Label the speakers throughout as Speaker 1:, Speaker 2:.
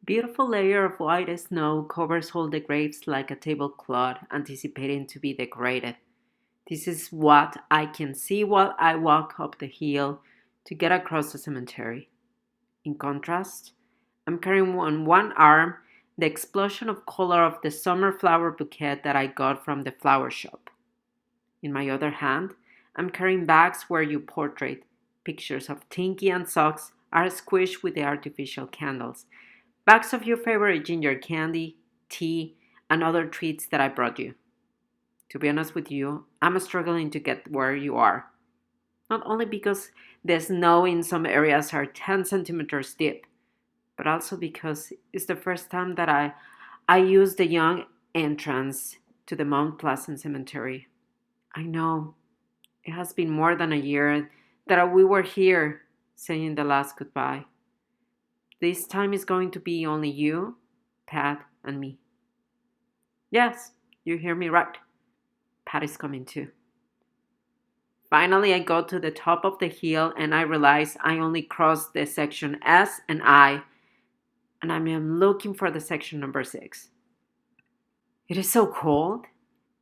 Speaker 1: Beautiful layer of white snow covers all the graves like a tablecloth anticipating to be decorated. This is what I can see while I walk up the hill to get across the cemetery. In contrast, I'm carrying on one arm the explosion of color of the summer flower bouquet that I got from the flower shop. In my other hand, I'm carrying bags where your portrait, pictures of Tinky and Socks are squished with the artificial candles, bags of your favorite ginger candy, tea, and other treats that I brought you. To be honest with you, I'm struggling to get where you are. Not only because the snow in some areas are 10 centimeters deep, but also because it's the first time that I use the young entrance to the Mount Pleasant Cemetery. I know it has been more than a year that we were here saying the last goodbye. This time is going to be only you, Pat, and me. Yes, you hear me right. Pat is coming too. Finally, I go to the top of the hill and I realize I only crossed the section S and I am looking for the section number 6. It is so cold,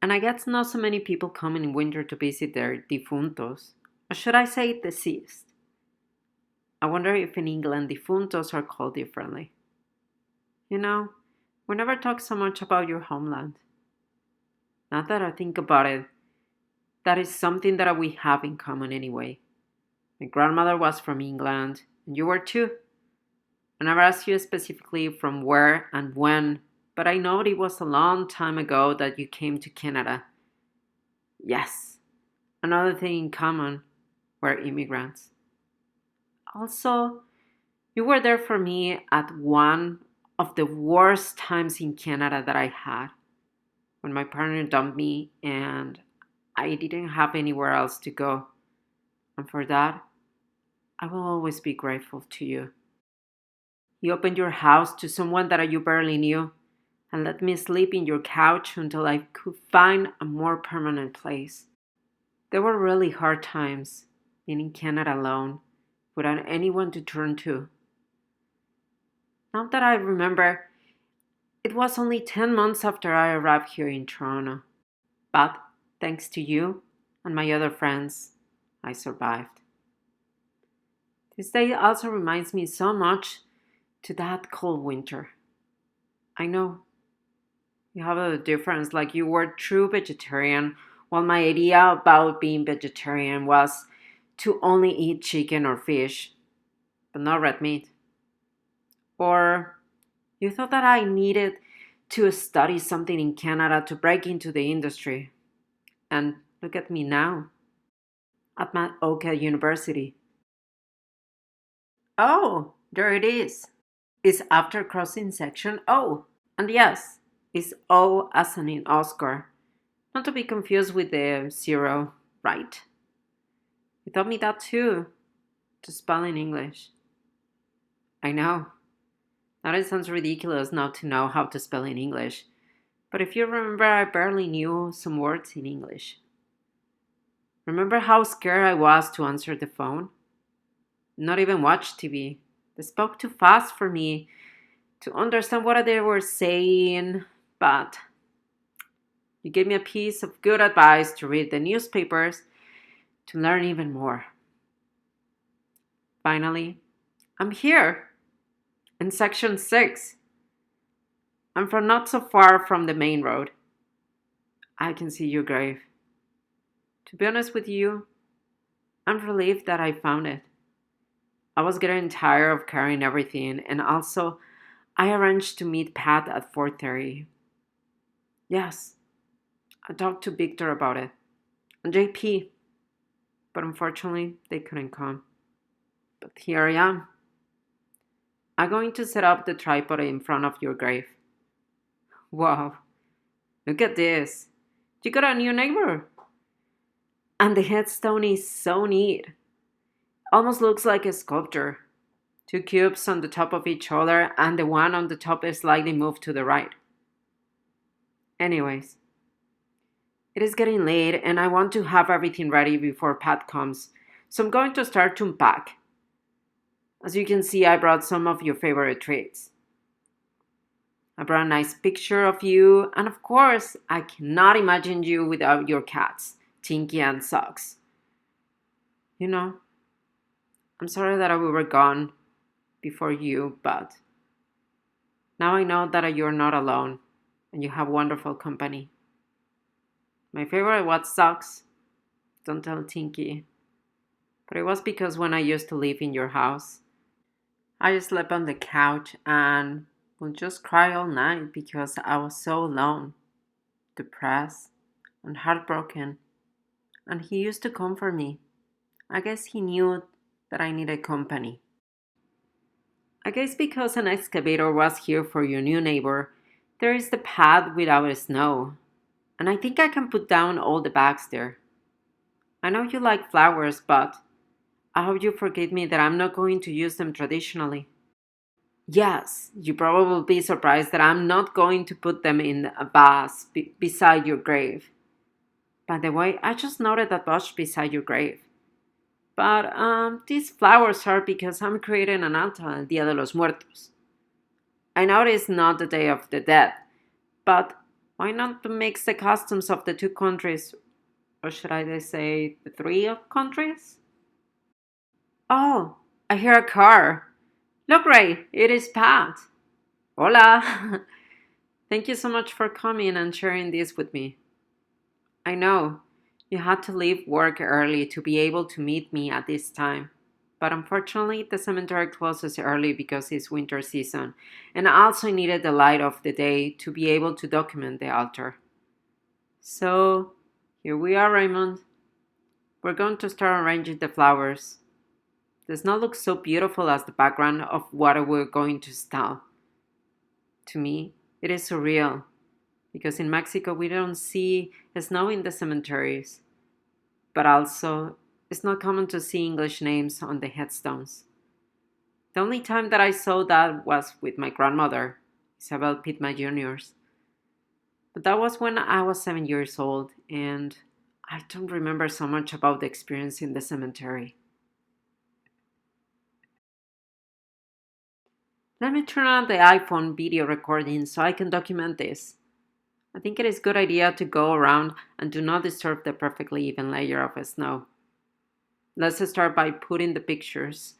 Speaker 1: and I guess not so many people come in winter to visit their difuntos, or should I say deceased. I wonder if in England difuntos are called differently. You know, we never talk so much about your homeland. Now that I think about it, that is something that we have in common anyway. My grandmother was from England, and you were too. I never asked you specifically from where and when, but I know it was a long time ago that you came to Canada. Yes, another thing in common, we're immigrants. Also, you were there for me at one of the worst times in Canada that I had, when my partner dumped me and I didn't have anywhere else to go. And for that, I will always be grateful to you. You opened your house to someone that you barely knew and let me sleep in your couch until I could find a more permanent place. There were really hard times being in Canada alone without anyone to turn to. Now that I remember, it was only 10 months after I arrived here in Toronto. But thanks to you and my other friends, I survived. This day also reminds me so much to that cold winter. I know you have a difference, like you were true vegetarian, while my idea about being vegetarian was to only eat chicken or fish, but not red meat. Or you thought that I needed to study something in Canada to break into the industry. And look at me now, at my Oka University. Oh, there it is. It's after crossing section O. And yes, it's O as in Oscar. Not to be confused with the 0, right? You taught me that too, to spell in English. I know. Now it sounds ridiculous not to know how to spell in English. But if you remember, I barely knew some words in English. Remember how scared I was to answer the phone? Not even watch TV. They spoke too fast for me to understand what they were saying, but you gave me a piece of good advice to read the newspapers to learn even more. Finally, I'm here in section 6. I'm from not so far from the main road. I can see your grave. To be honest with you, I'm relieved that I found it. I was getting tired of carrying everything, and also I arranged to meet Pat at 4:30. Yes, I talked to Victor about it, and JP, but unfortunately they couldn't come. But here I am. I'm going to set up the tripod in front of your grave. Wow, look at this. You got a new neighbor. And the headstone is so neat. Almost looks like a sculpture. 2 cubes on the top of each other, and the one on the top is slightly moved to the right. Anyways, it is getting late and I want to have everything ready before Pat comes, so I'm going to start to unpack. As you can see, I brought some of your favorite treats. I brought a nice picture of you, and of course, I cannot imagine you without your cats, Tinky and Socks. You know, I'm sorry that we were gone before you, but now I know that you're not alone and you have wonderful company. My favorite was Socks. Don't tell Tinky. But it was because when I used to live in your house, I slept on the couch and would just cry all night because I was so alone, depressed, and heartbroken. And he used to comfort me. I guess he knew that I needed company. I guess because an excavator was here for your new neighbor, there is the path without snow. And I think I can put down all the bags there. I know you like flowers, but I hope you forgive me that I'm not going to use them traditionally. Yes, you probably will be surprised that I'm not going to put them in a vase beside your grave. By the way, I just noted that bush beside your grave. But these flowers are because I'm creating an altar on Día de los Muertos. I know it is not the Day of the Dead, but why not to mix the customs of the two countries, or should I say the three countries? Oh, I hear a car. Look, Ray, it is Pat. Hola. Thank you so much for coming and sharing this with me. I know you had to leave work early to be able to meet me at this time. But unfortunately, the cemetery closes early because it's winter season, and I also needed the light of the day to be able to document the altar. So, here we are, Raymond. We're going to start arranging the flowers. The snow looks so beautiful as the background of what we're going to tell. To me, it is surreal because in Mexico we don't see snow in the cemeteries, but also it's not common to see English names on the headstones. The only time that I saw that was with my grandmother, Isabel Pitma Jr.'s. But that was when I was 7 years old, and I don't remember so much about the experience in the cemetery. Let me turn on the iPhone video recording so I can document this. I think it is a good idea to go around and do not disturb the perfectly even layer of snow. Let's start by putting the pictures.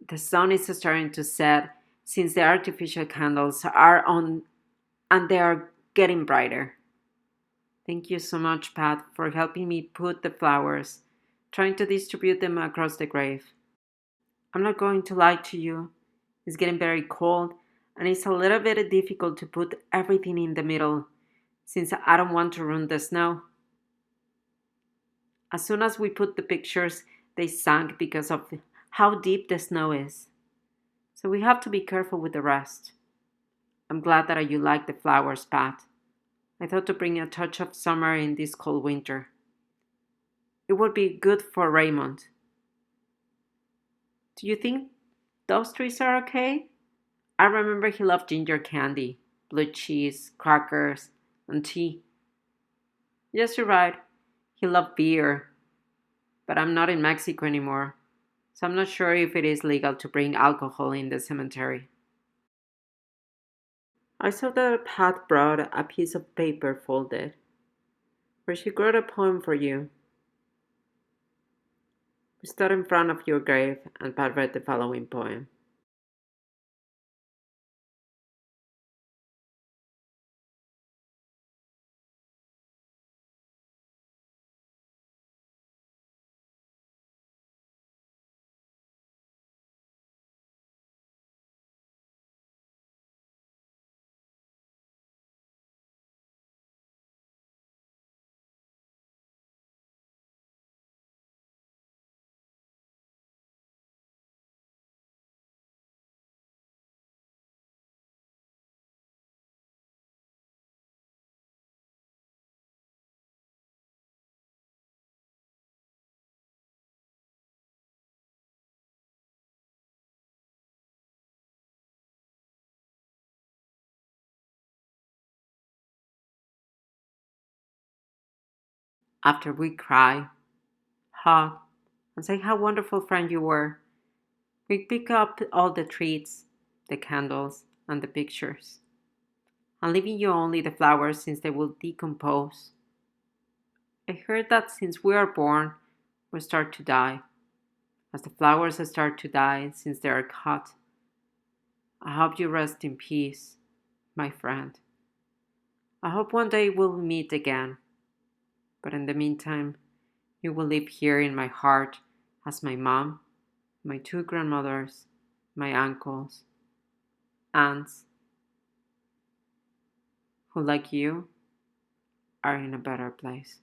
Speaker 1: The sun is starting to set since the artificial candles are on and they are getting brighter. Thank you so much, Pat, for helping me put the flowers, trying to distribute them across the grave. I'm not going to lie to you. It's getting very cold and it's a little bit difficult to put everything in the middle since I don't want to ruin the snow. As soon as we put the pictures, they sank because of how deep the snow is. So we have to be careful with the rest. I'm glad that you like the flowers, Pat. I thought to bring a touch of summer in this cold winter. It would be good for Raymond. Do you think those trees are okay? I remember he loved ginger candy, blue cheese, crackers, and tea. Yes, you're right. He loved beer. But I'm not in Mexico anymore, so I'm not sure if it is legal to bring alcohol in the cemetery. I saw that Pat brought a piece of paper folded, where she wrote a poem for you. We stood in front of your grave, and Pat read the following poem. After we cry, hug, and say how wonderful friend you were, we pick up all the treats, the candles, and the pictures. and leaving you only the flowers since they will decompose. I heard that since we are born, we start to die, as the flowers start to die since they are cut. I hope you rest in peace, my friend. I hope one day we'll meet again, but in the meantime, you will live here in my heart as my mom, my two grandmothers, my uncles, aunts, who, like you, are in a better place.